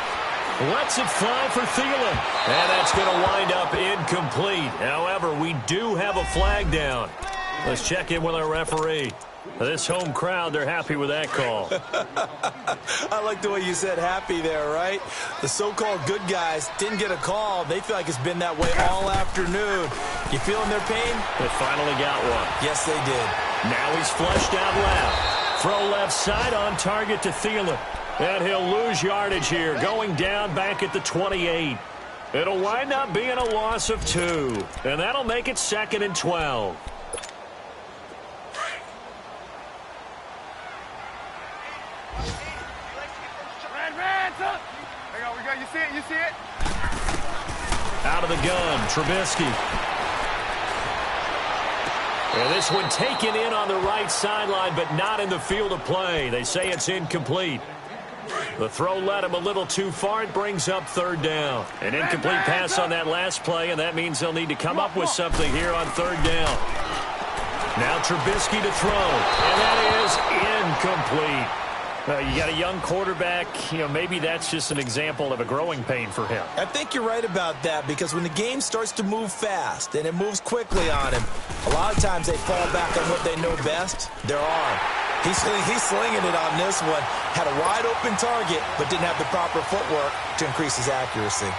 lets it fly for Thielen. And that's going to wind up incomplete. However, we do have a flag down. Let's check in with our referee. This home crowd, they're happy with that call. I like the way you said happy there, right? The so-called good guys didn't get a call. They feel like it's been that way all afternoon. You feeling their pain? They finally got one. Yes, they did. Now he's flushed out left. Throw left side on target to Thielen. And he'll lose yardage here, going down back at the 28. It'll wind up being a loss of 2. And that'll make it 2nd and 12. You see it? You see it? Out of the gun, Trubisky. And this one taken in on the right sideline, but not in the field of play. They say it's incomplete. The throw led him a little too far. It brings up 3rd down. An incomplete pass on that last play, and that means they'll need to come up with something here on 3rd down. Now Trubisky to throw, and that is incomplete. You got a young quarterback, maybe that's just an example of a growing pain for him. I think you're right about that, because when the game starts to move fast and it moves quickly on him, a lot of times they fall back on what they know best, their arm. He's slinging it on this one. Had a wide-open target, but didn't have the proper footwork to increase his accuracy.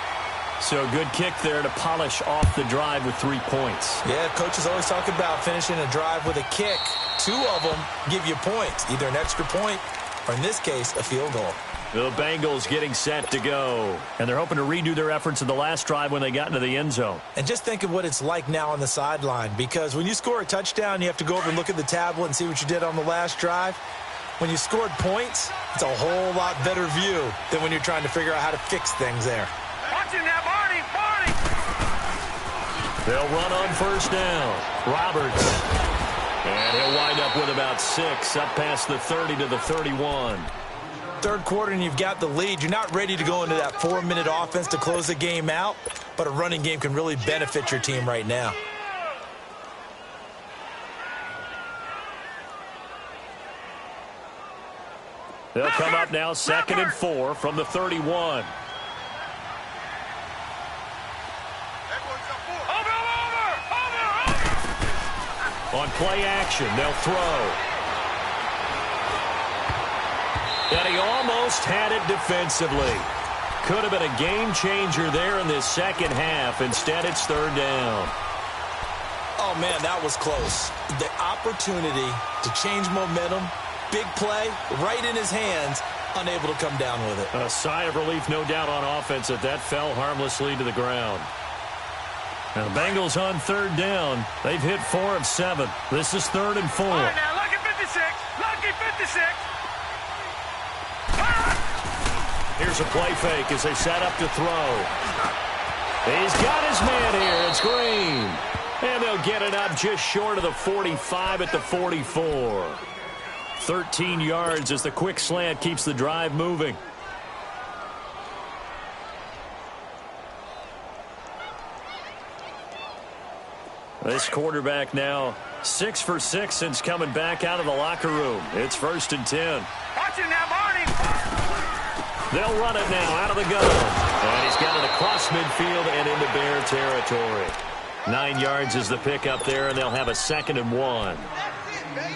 So a good kick there to polish off the drive with 3 points. Yeah, coaches always talk about finishing a drive with a kick. 2 of them give you points, either an extra point or, in this case, a field goal. The Bengals getting set to go. And they're hoping to redo their efforts in the last drive when they got into the end zone. And just think of what it's like now on the sideline, because when you score a touchdown, you have to go over and look at the tablet and see what you did on the last drive. When you scored points, it's a whole lot better view than when you're trying to figure out how to fix things there. Watching that, Barney! They'll run on 1st down. Roberts. And he'll wind up with about 6, up past the 30 to the 31. 3rd quarter and you've got the lead. You're not ready to go into that 4-minute offense to close the game out, but a running game can really benefit your team right now. They'll come up now 2nd and 4 from the 31. On play action, they'll throw. And he almost had it defensively. Could have been a game changer there in this second half. Instead, it's 3rd down. Oh, man, that was close. The opportunity to change momentum, big play, right in his hands, unable to come down with it. A sigh of relief, no doubt, on offense that fell harmlessly to the ground. Now the Bengals on 3rd down. They've hit 4 of 7. This is 3rd and 4. All right, now, lucky 56. Lucky 56. Here's a play fake as they set up to throw. He's got his man here. It's Green. And they'll get it up just short of the 45 at the 44. 13 yards as the quick slant keeps the drive moving. This quarterback now 6 for 6 since coming back out of the locker room. It's 1st and 10. Watching now, Barney. They'll run it now out of the gun. And he's got it across midfield and into Bear territory. 9 yards is the pickup there, and they'll have a 2nd and 1.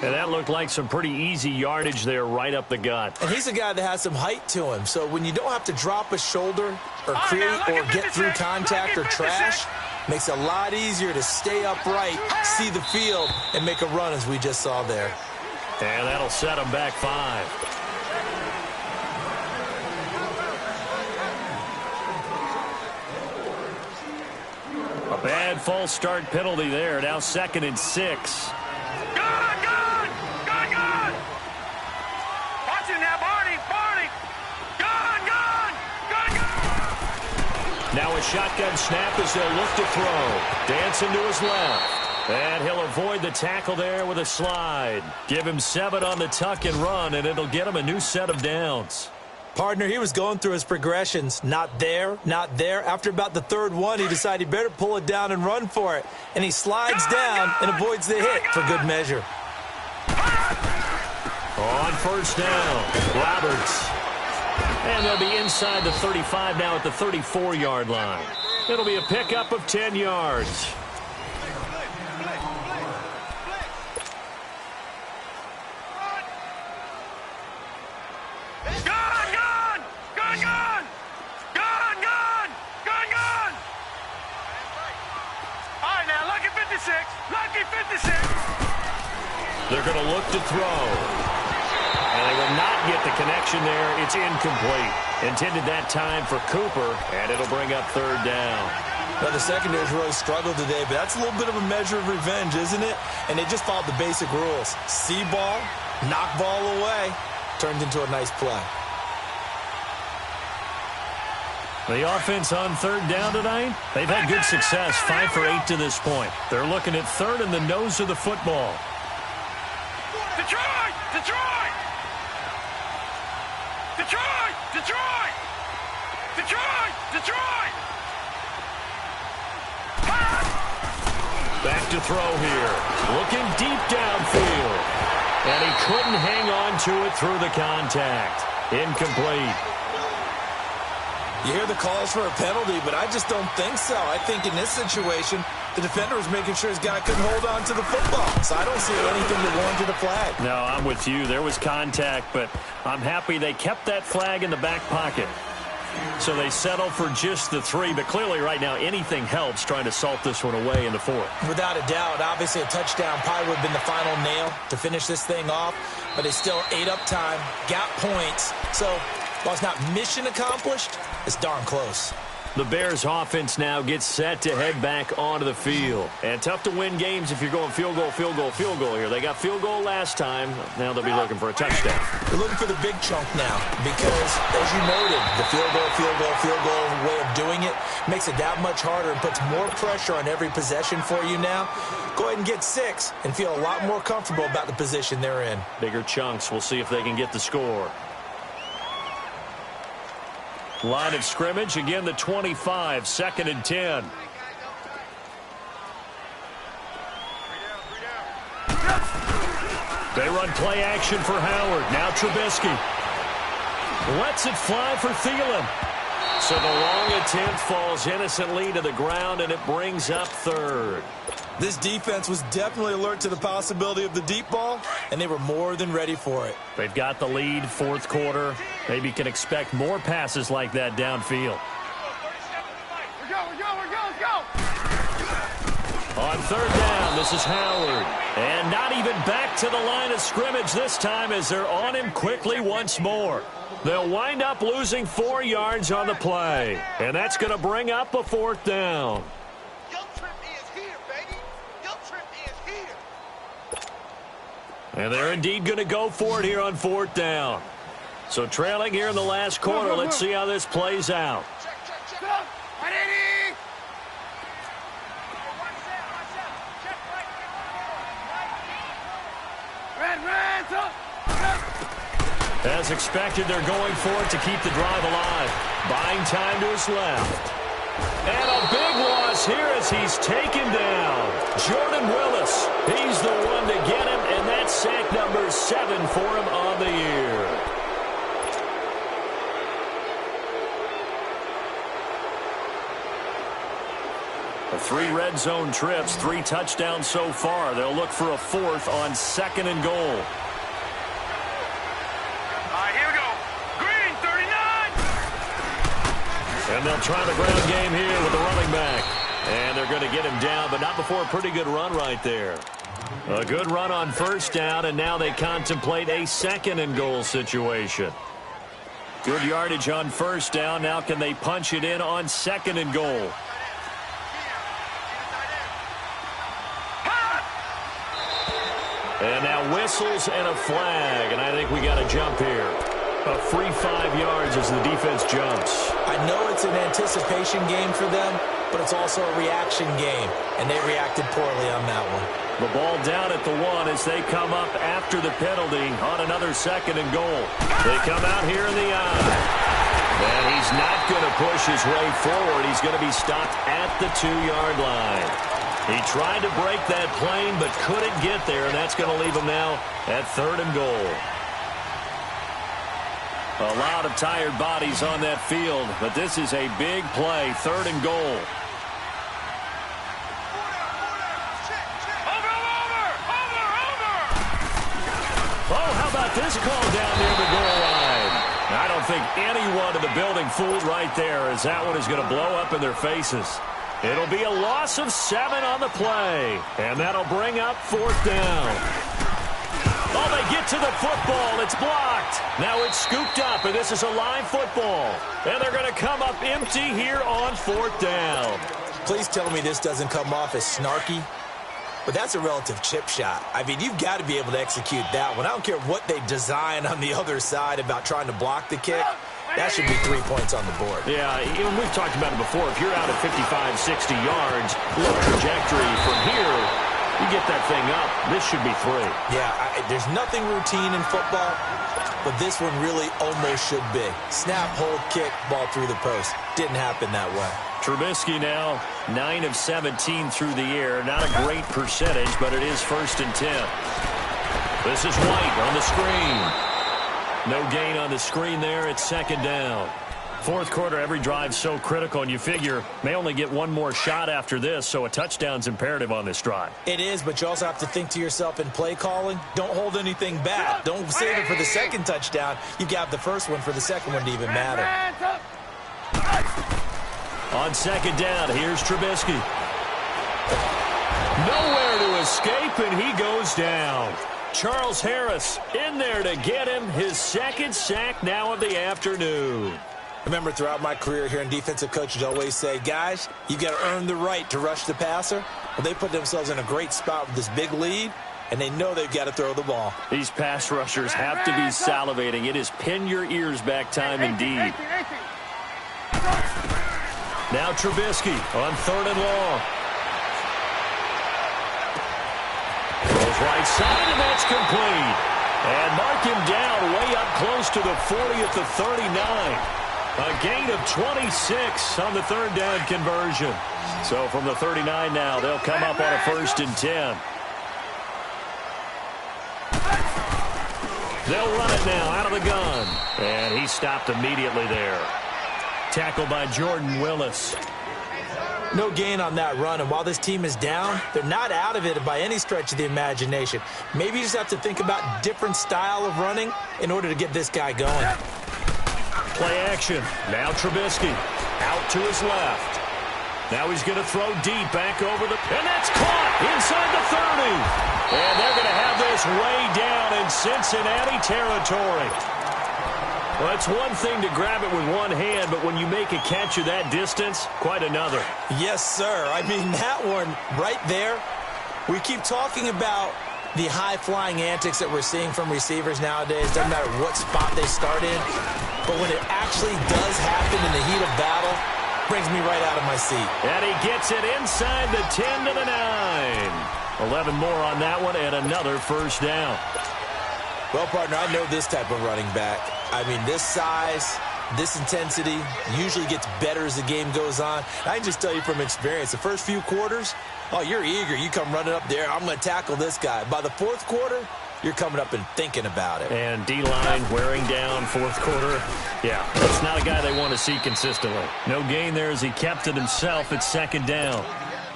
And that looked like some pretty easy yardage there right up the gut. And he's a guy that has some height to him. So when you don't have to drop a shoulder or create or get through contact or trash, makes it a lot easier to stay upright, see the field, and make a run as we just saw there. And that'll set him back 5. A bad false start penalty there. Now 2nd and 6. Now a shotgun snap as they'll look to throw. Dancing to his left. And he'll avoid the tackle there with a slide. Give him 7 on the tuck and run, and it'll get him a new set of downs. Partner, he was going through his progressions. Not there, not there. After about the 3rd one, he decided he better pull it down and run for it. And he slides down and avoids the hit for good measure. On 1st down, Roberts. And they'll be inside the 35 now at the 34-yard line. It'll be a pickup of 10 yards. They're going to look to throw. And they will not get the connection there. It's incomplete. Intended that time for Cooper, and it'll bring up third down. Well, the secondary's really struggled today, but that's a little bit of a measure of revenge, isn't it? And they just followed the basic rules. See ball, knock ball away, turned into a nice play. The offense on third down tonight, they've had good success, 5 for 8 to this point. They're looking at third in the nose of the football. Detroit! Detroit! Detroit! Detroit! Detroit! Detroit! Back to throw here. Looking deep downfield. And he couldn't hang on to it through the contact. Incomplete. You hear the calls for a penalty, but I just don't think so. I think in this situation, the defender was making sure his guy couldn't hold on to the football. So I don't see anything that warranted a flag. No, I'm with you. There was contact, but I'm happy they kept that flag in the back pocket. So they settle for just the 3, but clearly right now anything helps trying to salt this one away in the 4th. Without a doubt, obviously a touchdown probably would have been the final nail to finish this thing off, but they still ate up time, got points. So while it's not mission accomplished, it's darn close. The Bears offense now gets set to head back onto the field. And tough to win games if you're going field goal, field goal, field goal here. They got field goal last time. Now they'll be looking for a touchdown. They're looking for the big chunk now because, as you noted, the field goal way of doing it makes it that much harder and puts more pressure on every possession for you now. Go ahead and get 6 and feel a lot more comfortable about the position they're in. Bigger chunks. We'll see if they can get the score. Line of scrimmage, again the 25, 2nd and 10. They run play action for Howard. Now Trubisky. Lets it fly for Thielen. So the long attempt falls innocently to the ground, and it brings up third. This defense was definitely alert to the possibility of the deep ball, and they were more than ready for it. They've got the lead, 4th quarter. Maybe can expect more passes like that downfield. Let's go! On third down, this is Howard. And not even back to the line of scrimmage this time as they're on him quickly once more. They'll wind up losing 4 yards on the play. And that's going to bring up a 4th down. And they're indeed going to go for it here on 4th down. So trailing here in the last quarter. Let's see how this plays out. As expected, they're going for it to keep the drive alive. Buying time to his left. And a big loss here as he's taken down. Jordan Willis, he's the one to get him, and that's sack number 7 for him on the year. The 3 red zone trips, 3 touchdowns so far. They'll look for a 4th on 2nd and goal. Here we go. Green, 39. And they'll try the ground game here with the running back. And they're going to get him down, but not before a pretty good run right there. A good run on 1st down, and now they contemplate a 2nd and goal situation. Good yardage on 1st down. Now can they punch it in on 2nd and goal? And now whistles and a flag, and I think we got a jump here. A free 5 yards as the defense jumps. I know it's an anticipation game for them, but it's also a reaction game, and they reacted poorly on that one. The ball down at the 1 as they come up after the penalty on another 2nd and goal. They come out here in the eye. And he's not going to push his way forward. He's going to be stopped at the 2-yard line. He tried to break that plane but couldn't get there, and that's going to leave him now at 3rd and goal. A lot of tired bodies on that field, but this is a big play, 3rd and goal. Oh, how about this call down near the goal line? I don't think anyone in the building fooled right there, as that one is going to blow up in their faces. It'll be a loss of 7 on the play, and that'll bring up 4th down. Oh, they get to the football. It's blocked. Now it's scooped up, and this is a live football. And they're going to come up empty here on 4th down. Please tell me this doesn't come off as snarky, but that's a relative chip shot. I mean, you've got to be able to execute that one. I don't care what they design on the other side about trying to block the kick. That should be 3 points on the board. Yeah, even we've talked about it before. If you're out at 55, 60 yards, low trajectory from here, you get that thing up, this should be 3. Yeah, there's nothing routine in football, but this one really almost should be. Snap, hold, kick, ball through the post. Didn't happen that way. Trubisky now 9 of 17 through the air. Not a great percentage, but it is 1st and 10. This is White on the screen. No gain on the screen there. It's 2nd down. 4th quarter, every drive so critical, and you figure may only get one more shot after this, so a touchdown's imperative on this drive. It is, but you also have to think to yourself in play calling, don't hold anything back. Don't save it for the 2nd touchdown. You got the 1st one for the 2nd one to even matter. On 2nd down, here's Trubisky. Nowhere to escape, and he goes down. Charles Harris in there to get him his 2nd sack now of the afternoon. Remember, throughout my career here in defensive coaches always say, guys, you got to earn the right to rush the passer. Well, they put themselves in a great spot with this big lead, and they know they've got to throw the ball. These pass rushers have to be salivating. It is pin your ears back time indeed. Now Trubisky on 3rd and long. Goes right side, and that's complete. And mark him down way up close to the 40 at the 39. A gain of 26 on the 3rd down conversion. So from the 39 now, they'll come up on a 1st and 10. They'll run it now out of the gun. And he stopped immediately there. Tackled by Jordan Willis. No gain on that run, and while this team is down, they're not out of it by any stretch of the imagination. Maybe you just have to think about different style of running in order to get this guy going. Play action. Now Trubisky out to his left. Now he's going to throw deep back over the... And that's caught inside the 30. And they're going to have this way down in Cincinnati territory. Well, it's one thing to grab it with one hand, but when you make a catch of that distance, quite another. Yes, sir. I mean, that one right there, we keep talking about the high-flying antics that we're seeing from receivers nowadays. Doesn't matter what spot they start in, but when it actually does happen in the heat of battle, brings me right out of my seat. And he gets it inside the 10 to the 9. 11 more on that one, and another 1st down. Well, partner, I know this type of running back. I mean, this size, this intensity usually gets better as the game goes on. I can just tell you from experience, the first few quarters, oh, you're eager. You come running up there, I'm going to tackle this guy. By the 4th quarter, you're coming up and thinking about it. And D-line wearing down 4th quarter. Yeah, that's not a guy they want to see consistently. No gain there as he kept it himself at 2nd down.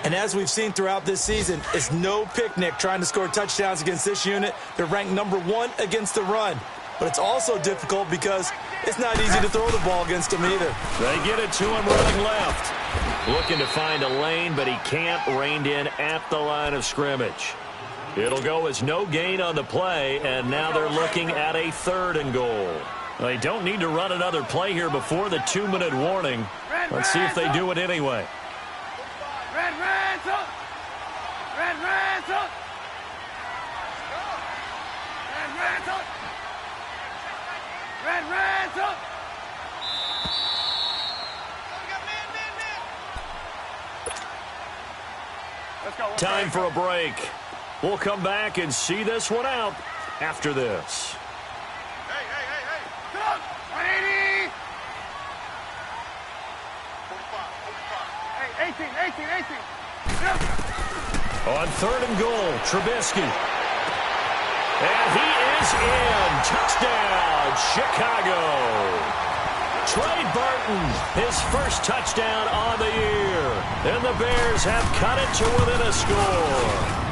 And as we've seen throughout this season, it's no picnic trying to score touchdowns against this unit. They're ranked number 1 against the run. But it's also difficult because it's not easy to throw the ball against them either. They get it to him running left. Looking to find a lane, but he can't. Reined in at the line of scrimmage. It'll go as no gain on the play, and now they're looking at a 3rd and goal. They don't need to run another play here before the 2-minute warning. Let's see if they do it anyway. Red Ransom! Red Ransom! Red Ransom! Red Ransom! Let's go. Time for a break. We'll come back and see this one out after this. Hey! Come on! 180! 45. Hey, 18. On 3rd and goal, Trubisky. And he is in. Touchdown, Chicago. Trey Burton, his first touchdown on the year. And the Bears have cut it to within a score.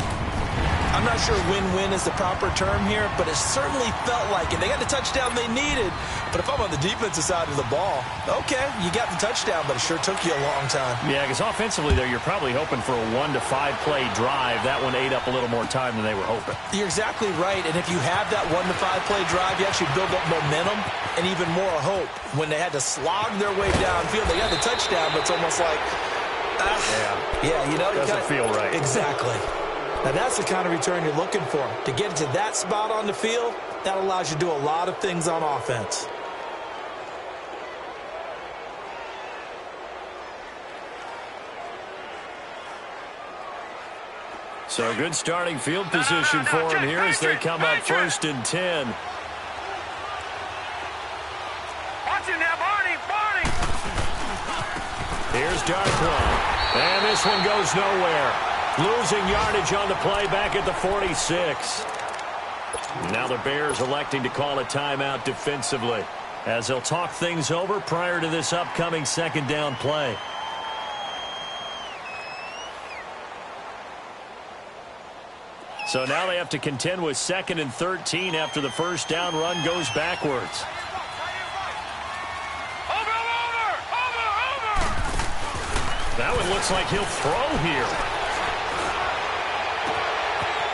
I'm not sure win-win is the proper term here, but it certainly felt like it. They got the touchdown they needed, but if I'm on the defensive side of the ball, okay, you got the touchdown, but it sure took you a long time. Yeah, because offensively there, you're probably hoping for a 1 to 5 play drive. That one ate up a little more time than they were hoping. You're exactly right, and if you have that 1 to 5 play drive, you actually build up momentum and even more hope. When they had to slog their way downfield, they got the touchdown, but it's almost like, yeah, you know, doesn't feel right. Exactly. Now, that's the kind of return you're looking for. To get to that spot on the field, that allows you to do a lot of things on offense. So good starting field position for them here as they come up 1st and 10. Watch him now, Barney! Here's Darkwa. And this one goes nowhere. Losing yardage on the play back at the 46. Now the Bears electing to call a timeout defensively as they'll talk things over prior to this upcoming 2nd down play. So now they have to contend with 2nd and 13 after the 1st down run goes backwards. Over! That one looks like he'll throw here.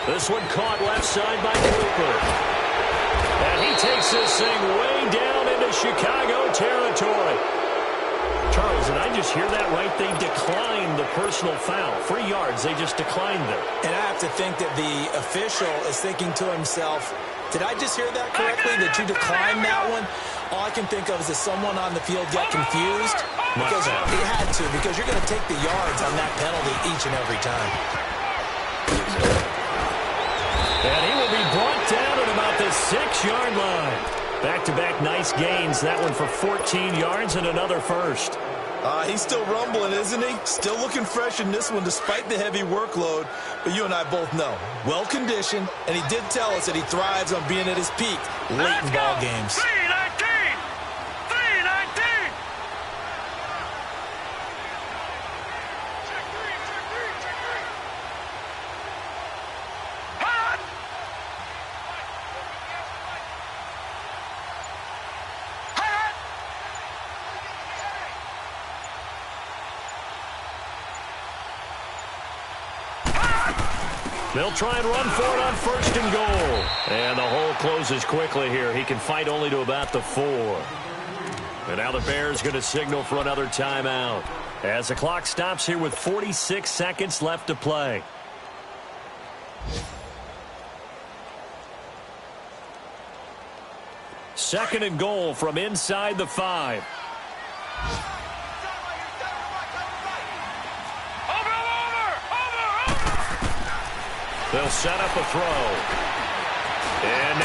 This one caught left side by Cooper. And he takes this thing way down into Chicago territory. Charles, did I just hear that right? They declined the personal foul. 3 yards, they just declined them. And I have to think that the official is thinking to himself, did I just hear that correctly, that you declined that one? All I can think of is that someone on the field got confused. Because he had to, because you're going to take the yards on that penalty each and every time. And he will be brought down at about the 6-yard line. Back-to-back nice gains. That one for 14 yards and another first. He's still rumbling, isn't he? Still looking fresh in this one despite the heavy workload. But you and I both know, well-conditioned, and he did tell us that he thrives on being at his peak late in ball games. 319! They'll try and run for it on 1st and goal. And the hole closes quickly here. He can fight only to about the 4. And now the Bears going to signal for another timeout as the clock stops here with 46 seconds left to play. Second and goal from inside the 5. They'll set up a throw. And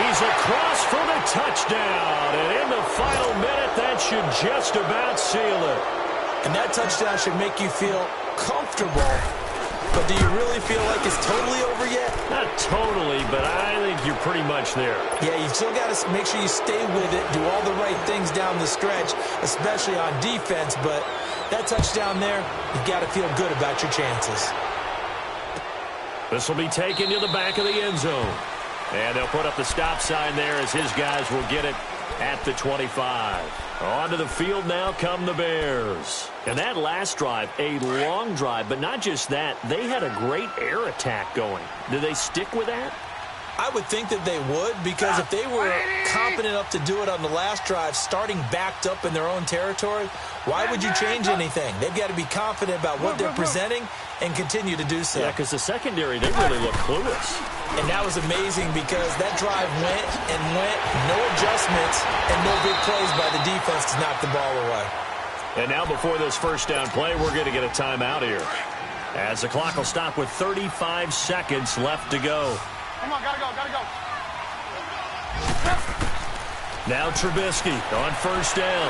he's across for the touchdown. And in the final minute, that should just about seal it. And that touchdown should make you feel comfortable. But do you really feel like it's totally over yet? Not totally, but I think you're pretty much there. Yeah, you still got to make sure you stay with it, do all the right things down the stretch, especially on defense. But that touchdown there, you've got to feel good about your chances. This will be taken to the back of the end zone. And they'll put up the stop sign there as his guys will get it at the 25. Onto the field now come the Bears. And that last drive, a long drive, but not just that. They had a great air attack going. Do they stick with that? I would think that they would, because if they were confident enough to do it on the last drive, starting backed up in their own territory, why would you change anything? They've got to be confident about what they're presenting and continue to do so. Yeah, because the secondary, they really look clueless. And that was amazing because that drive went and went, no adjustments, and no big plays by the defense to knock the ball away. And now before this first down play, we're going to get a timeout here, as the clock will stop with 35 seconds left to go. Come on, gotta go. Now Trubisky on first down.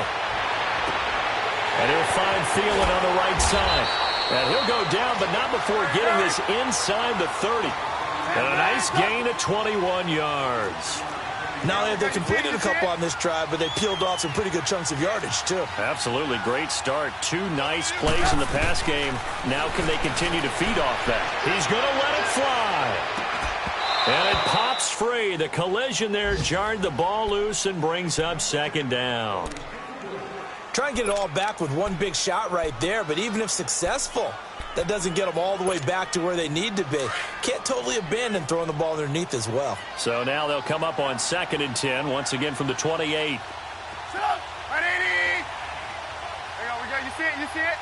And he'll find Thielen on the right side. And he'll go down, but not before getting this inside the 30. And a nice gain of 21 yards. Not only have they completed a couple on this drive, but they peeled off some pretty good chunks of yardage, too. Absolutely. Great start. 2 nice plays in the pass game. Now can they continue to feed off that? He's going to let it fly. And it pops free. The collision there jarred the ball loose and brings up second down. Try and get it all back with one big shot right there, but even if successful, that doesn't get them all the way back to where they need to be. Can't totally abandon throwing the ball underneath as well. So now they'll come up on 2nd and 10, once again from the 28. Sit up. Right, 80. There you go. You see it? You see it?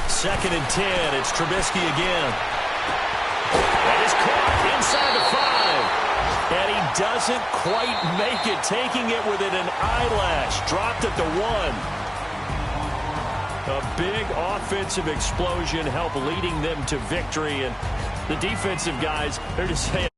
2nd and 10. It's Trubisky again. That is caught inside the 5. And he doesn't quite make it, taking it within an eyelash. Dropped at the 1. A big offensive explosion helped leading them to victory. And the defensive guys, they're just saying,